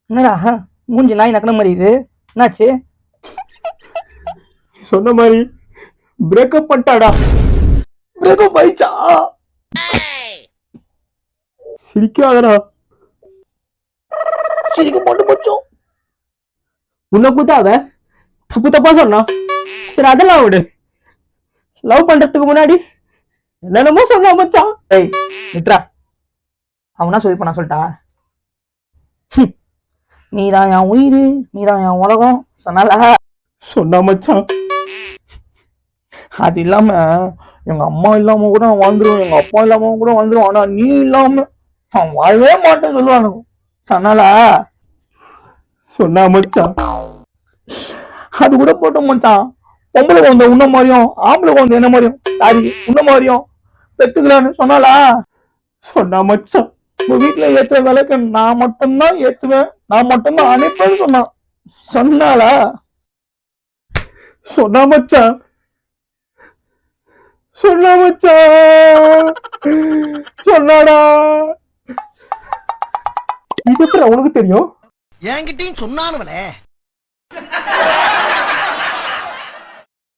என்னடா மூஞ்சி நாய் நக்கன மாதிரி இது, என்னாச்சு? சொன்ன மாதிரி பிரேக்கப் பண்ணிட்டாடா. பிரேக்கப் ஆயிடுச்சா? சிரிக்காதடா. சிரிக்க மாட்டு மச்சான். உன்னை கூத்தா அவ தப்பு தப்பா சொன்னா. சரி அதெல்லாம் விடு. லவ் பண்றதுக்கு முன்னாடி என்னென்னமோ சொன்னா மச்சான். ஏய் நித்ரா, அவனா சொல்லி நான் சொல்லிட்டா? நீதான் என் உயிர், நீதான் என் உலகம் சொன்னால. சொன்னா மச்சான். அது இல்லாம எங்க அம்மா இல்லாம கூட நான் வாழ்ந்துருவேன், எங்க அப்பா இல்லாம கூட வாழ்ந்துருவேன், ஆனா நீ இல்லாம நான் வாழவே மாட்டேன்னு சொல்லுவானு சொன்னாலா? சொன்னா மச்சான். அது கூட போட்டோம் மச்சான். பொம்பளை குழந்தை உன்ன மாதிரியும் ஆம்பளை குழந்தை என்ன மாதிரியும், சாரி உன்ன மாதிரியும் பெத்துக்கலான்னு சொன்னாலா? சொன்னா மச்சான். உங்க வீட்டுல ஏத்துற விளக்கு நான் மட்டும்தான் ஏத்துவேன், நான் மட்டும்தான் அனுப்பேன்னு சொன்னான். சொன்னாலா? சொன்னா மச்சான். சொன்னா மச்சான். சொன்னாடா. இது எப்படி உனக்கு தெரியும்? என்கிட்டயும் சொன்னானுவலே.